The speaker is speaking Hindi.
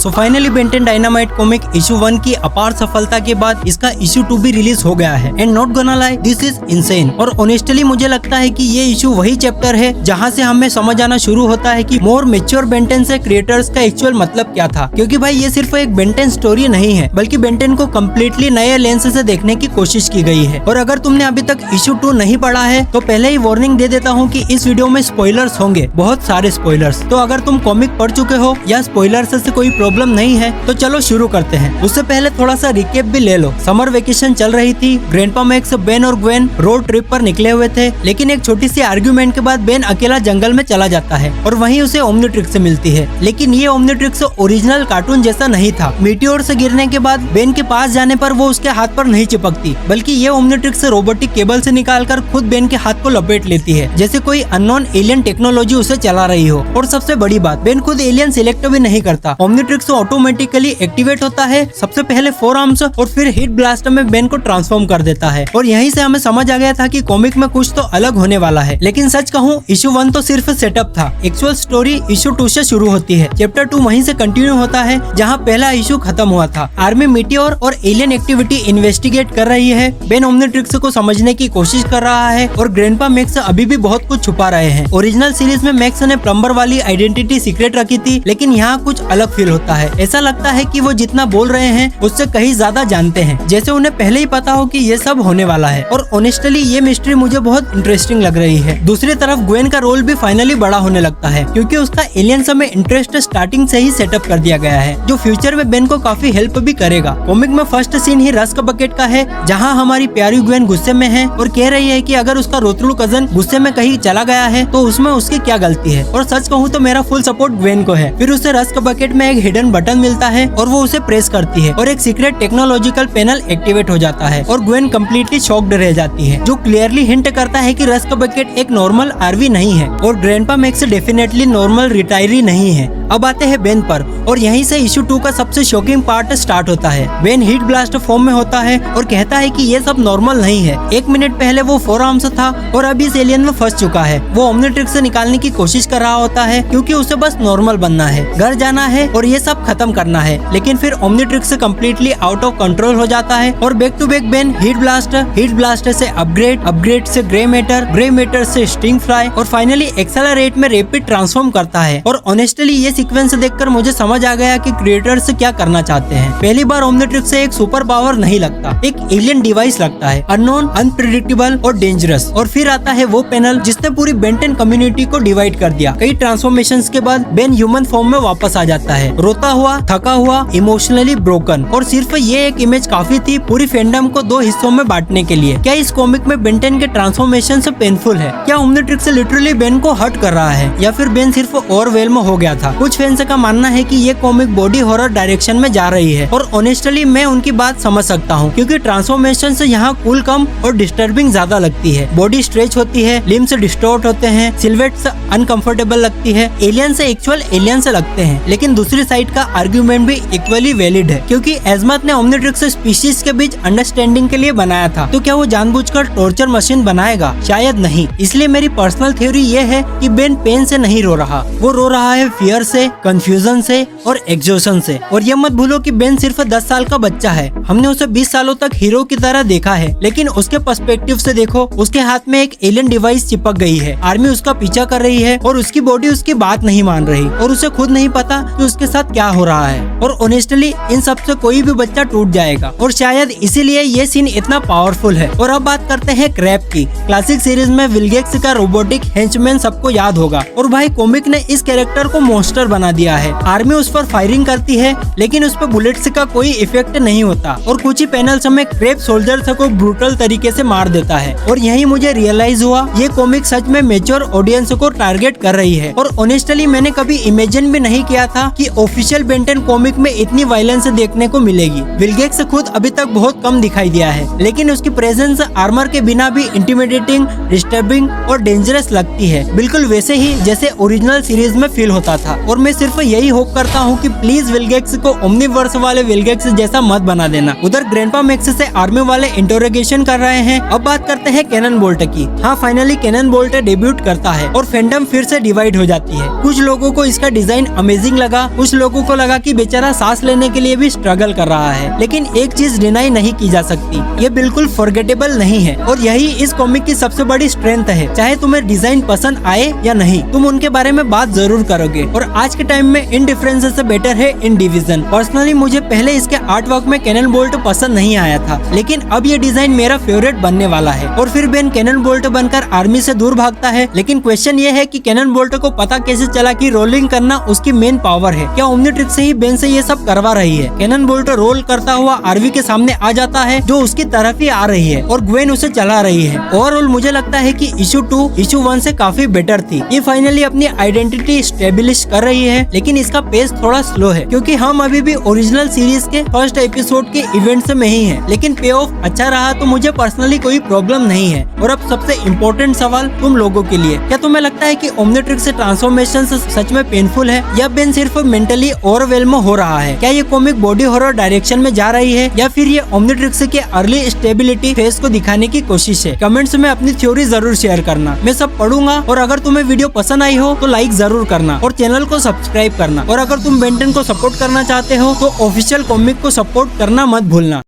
So finally Ben 10 dynamite comic issue 1 की अपार सफलता के बाद इसका इशू 2 भी रिलीज हो गया है and not gonna lie this is insane. और ऑनेस्टली मुझे लगता है कि ये इशू वही चैप्टर है जहाँ से हमें समझ आना शुरू होता है कि मोर मेच्योर बेन 10 से क्रिएटर्स का एक्चुअल मतलब क्या था। क्योंकि भाई ये सिर्फ एक बेन 10 स्टोरी नहीं है बल्कि बेन 10 को कम्प्लीटली नए लेंस से देखने की कोशिश की गई है। और अगर तुमने अभी तक इशू 2 नहीं पढ़ा है तो पहले ही वार्निंग दे देता हूँ कि इस वीडियो में स्पॉयलर्स होंगे, बहुत सारे स्पॉयलर्स। तो अगर तुम कॉमिक पढ़ चुके हो या स्पॉयलर्स से कोई प्रॉब्लम नहीं है तो चलो शुरू करते हैं। उससे पहले थोड़ा सा रिकेप भी ले लो। समर वेकेशन चल रही थी, ग्रैंडपा मैक्स, बेन और ग्वेन रोड ट्रिप पर निकले हुए थे, लेकिन एक छोटी सी आर्ग्यूमेंट के बाद बेन अकेला जंगल में चला जाता है और वहीं उसे ओमनीट्रिक्स से मिलती है। लेकिन ये ओमनीट्रिक्स ओरिजिनल कार्टून जैसा नहीं था। मीटियोर से गिरने के बाद बेन के पास जाने पर वो उसके हाथ पर नहीं चिपकती, बल्कि ये ओमनीट्रिक्स रोबोटिक केबल से निकालकर खुद बेन के हाथ को लपेट लेती है, जैसे कोई अननोन एलियन टेक्नोलॉजी उसे चला रही हो। और सबसे बड़ी बात, बेन खुद एलियन सिलेक्ट भी नहीं करता, ओमनीट्रिक्स ऑटोमेटिकली एक्टिवेट होता है। सबसे पहले 4 आर्म्स और फिर हीट ब्लास्ट में बेन को ट्रांसफॉर्म कर देता है। और यहीं से हमें समझ आ गया था कि कॉमिक में कुछ तो अलग होने वाला है। लेकिन सच कहूँ, इशू 1 तो सिर्फ सेटअप था। एक्चुअल स्टोरी इशू 2 से शुरू होती है। चैप्टर 2 वहीं से कंटिन्यू होता है जहाँ पहला इशू खत्म हुआ था। आर्मी मीटियोर और एलियन एक्टिविटी इन्वेस्टिगेट कर रही है, बेन ओमनीट्रिक्स को समझने की कोशिश कर रहा है और ग्रैंडपा मैक्स अभी भी बहुत कुछ छुपा रहे हैं। ओरिजिनल सीरीज में मैक्स ने प्लम्बर वाली आइडेंटिटी सीक्रेट रखी थी, लेकिन यहाँ कुछ अलग फील होता है। ऐसा लगता है कि वो जितना बोल रहे हैं उससे कहीं ज्यादा जानते हैं, जैसे उन्हें पहले ही पता हो कि ये सब होने वाला है। और ऑनेस्टली ये मिस्ट्री मुझे बहुत इंटरेस्टिंग लग रही है। दूसरी तरफ ग्वेन का रोल भी फाइनली बड़ा होने लगता है, क्योंकि उसका एलियंस में इंटरेस्ट स्टार्टिंग से ही सेटअप कर दिया गया है, जो फ्यूचर में बेन को काफी हेल्प भी करेगा। कॉमिक में फर्स्ट सीन ही रस्क बकेट का है, जहाँ हमारी प्यारी ग्वेन गुस्से में है और कह रही है कि अगर उसका रोतड़ू कजन गुस्से में कहीं चला गया है तो उसमें उसकी क्या गलती है। और सच कहूँ तो मेरा फुल सपोर्ट ग्वेन को है। फिर उसे रस्क बकेट में एक हिडन बटन मिलता है और वो उसे प्रेस करती है और एक सीक्रेट टेक्नोलॉजिकल पैनल एक्टिवेट हो जाता है और ग्वेन कम्प्लीटली शॉक्ड रह जाती है, जो क्लियरली हिंट करता है कि रस्क बकेट एक नॉर्मल आरवी नहीं है और grandpa max definitely normal retiree नहीं है। अब आते हैं बेन पर और यहीं से इशू 2 का सबसे शॉकिंग पार्ट स्टार्ट होता है। बेन हीट ब्लास्ट फॉर्म में होता है और कहता है कि ये सब नॉर्मल नहीं है। 1 मिनट पहले वो 4 आर्म्स था और अभी इस एलियन में फंस चुका है। वो ओमनीट्रिक्स से निकालने की कोशिश कर रहा होता है, क्योंकि उसे बस नॉर्मल बनना है, घर जाना है और ये सब खत्म करना है। लेकिन फिर Omnitrix completely out of control हो जाता है और back to back Ben Heatblast से अपग्रेड से ग्रे मैटर से स्टिंग फ्लाई और फाइनली एक्सेलरेट में रैपिड ट्रांसफॉर्म करता है। और ऑनेस्टली ये सीक्वेंस देखकर मुझे समझ आ गया कि क्रिएटर्स क्या करना चाहते हैं। पहली बार ओमनीट्रिक्स से एक सुपर पावर नहीं लगता, एक एलियन डिवाइस लगता है, अननोन, अनप्रेडिक्टेबल और डेंजरस। और फिर आता है वो पैनल जिसने पूरी बेन 10 कम्युनिटी को डिवाइड कर दिया। कई ट्रांसफॉर्मेशंस के बाद बेन ह्यूमन फॉर्म में वापस आ जाता है, रोता हुआ, थका हुआ, इमोशनली ब्रोकन। और सिर्फ ये एक इमेज काफी थी पूरी फैंडम को 2 हिस्सों में बांटने के लिए। क्या इस कॉमिक में बेन 10 के ट्रांसफॉर्मेशन से पेनफुल है? क्या ओमनीट्रिक्स लिटरली बेन को हर्ट कर रहा है या फिर बेन सिर्फ ओवरवेल्म हो गया था? कुछ फैंस का मानना है कि ये कॉमिक बॉडी हॉरर डायरेक्शन में जा रही है और ऑनेस्टली मैं उनकी बात समझ सकता हूँ, क्योंकि ट्रांसफॉर्मेशन से यहाँ कूल कम और डिस्टर्बिंग ज्यादा लगती है। बॉडी स्ट्रेच होती है, लिम्स डिस्टॉर्ट होते हैं, सिल्हूएट्स अनकंफर्टेबल लगती है, एलियन से एक्चुअल एलियन से लगते हैं। लेकिन दूसरी साइड का आर्ग्यूमेंट भी इक्वली वैलिड है, क्योंकि एजमथ ने ओमनीट्रिक्स स्पीशीज के बीच अंडरस्टैंडिंग के लिए बनाया था, तो क्या वो जानबूझकर टॉर्चर मशीन बनाएगा? शायद नहीं। इसलिए मेरी पर्सनल थ्योरी ये है कि बेन पेन से नहीं रो रहा, वो रो रहा है फियर से, कंफ्यूजन से और एग्जॉशन से। और ये मत भूलो कि बेन सिर्फ 10 साल का बच्चा है। हमने उसे 20 सालों तक हीरो की तरह देखा है, लेकिन उसके पर्सपेक्टिव से देखो, उसके हाथ में एक एलियन डिवाइस चिपक गई है, आर्मी उसका पीछा कर रही है और उसकी बॉडी उसकी बात नहीं मान रही और उसे खुद नहीं पता कि उसके साथ क्या हो रहा है। और ऑनेस्टली इन सब से कोई भी बच्चा टूट जाएगा और शायद इसीलिए ये सीन इतना पावरफुल है। और अब बात करते हैं क्रैप की। क्लासिक सीरीज में विलगेक्स का रोबोटिक हेंचमैन सबको याद होगा और भाई कॉमिक ने इस कैरेक्टर को मॉन्स्टर बना दिया है। आर्मी उस पर फायरिंग करती है, लेकिन उस पर बुलेट्स का कोई इफेक्ट नहीं होता और कुछ ही पैनल्स में क्रैप सोल्जर्स को ब्रूटल तरीके से मार देता है। और यही मुझे रियलाइज हुआ ये कॉमिक सच में मेच्योर ऑडियंस को टारगेट कर रही है। और ऑनेस्टली मैंने कभी इमेजिन भी नहीं किया था कि ऑफिशियल बेन 10 कॉमिक में इतनी वायलेंस देखने को मिलेगी। विलगेक्स खुद अभी तक बहुत कम दिखाई दिया है, लेकिन उसकी प्रेजेंस आर्मर के बिना भी इंटिमिडेटिंग, डिस्टर्बिंग और डेंजरस लगती है, बिल्कुल वैसे ही जैसे ओरिजिनल सीरीज में फील होता था। और मैं सिर्फ यही होप करता हूँ कि प्लीज विलगेक्स को ओमनीवर्स वाले विलगेक्स जैसा मत बना देना। उधर ग्रैंडपा मैक्स से आर्मी वाले इंटरोगेशन कर रहे हैं। अब बात करते हैं कैनन बोल्ट की। हाँ, फाइनली कैनन बोल्ट डेब्यूट करता है और फैंडम फिर से डिवाइड हो जाती है। कुछ लोगों को इसका डिजाइन अमेजिंग लगा, कुछ लोगों लोगों को लगा कि बेचारा सांस लेने के लिए भी स्ट्रगल कर रहा है। लेकिन एक चीज डिनाई नहीं की जा सकती, ये बिल्कुल फॉरगेटेबल नहीं है और यही इस कॉमिक की सबसे बड़ी स्ट्रेंथ है। चाहे तुम्हें डिजाइन पसंद आए या नहीं, तुम उनके बारे में बात जरूर करोगे। और आज के टाइम में इन डिफरेंसेस से बेटर है इन डिवीजन। पर्सनली मुझे पहले इसके आर्ट वर्क में कैनन बोल्ट पसंद नहीं आया था, लेकिन अब ये डिजाइन मेरा फेवरेट बनने वाला है। और फिर बेन कैनन बोल्ट बनकर आर्मी से दूर भागता है, लेकिन क्वेश्चन ये है कि कैनन बोल्ट को पता कैसे चला कि रोलिंग करना उसकी मेन पावर है? क्या ओमनिट्रिक्स से ही बेन से ये सब करवा रही है? कैनन बोल्ट रोल करता हुआ आरवी के सामने आ जाता है जो उसकी तरफ ही आ रही है और ग्वेन उसे चला रही है। ओवरऑल मुझे लगता है कि इशू 2 इशू 1 से काफी बेटर थी। ये फाइनली अपनी आइडेंटिटी स्टेब्लिश कर रही है, लेकिन इसका पेस थोड़ा स्लो है क्योंकि हम अभी भी ओरिजिनल सीरीज के फर्स्ट एपिसोड के इवेंट्स में ही हैं। लेकिन पे ऑफ अच्छा रहा तो मुझे पर्सनली कोई प्रॉब्लम नहीं है। और अब सबसे इम्पोर्टेंट सवाल तुम लोगों के लिए, क्या तुम्हें लगता है कि ओमनिट्रिक्स से ट्रांसफॉर्मेशन सच में पेनफुल है या बेन सिर्फ मेंटली ओवरवेल्म हो रहा है? क्या ये कॉमिक बॉडी हॉरर डायरेक्शन में जा रही है या फिर ये ओमनिट्रिक्स के अर्ली स्टेबिलिटी फेज को दिखाने की कोशिश है? कमेंट्स में अपनी थ्योरी जरूर शेयर करना, मैं सब पढ़ूंगा। और अगर तुम्हें वीडियो पसंद आई हो तो लाइक जरूर करना और चैनल को सब्सक्राइब करना। और अगर तुम बेन 10 को सपोर्ट करना चाहते हो तो ऑफिशियल कॉमिक को सपोर्ट करना मत भूलना।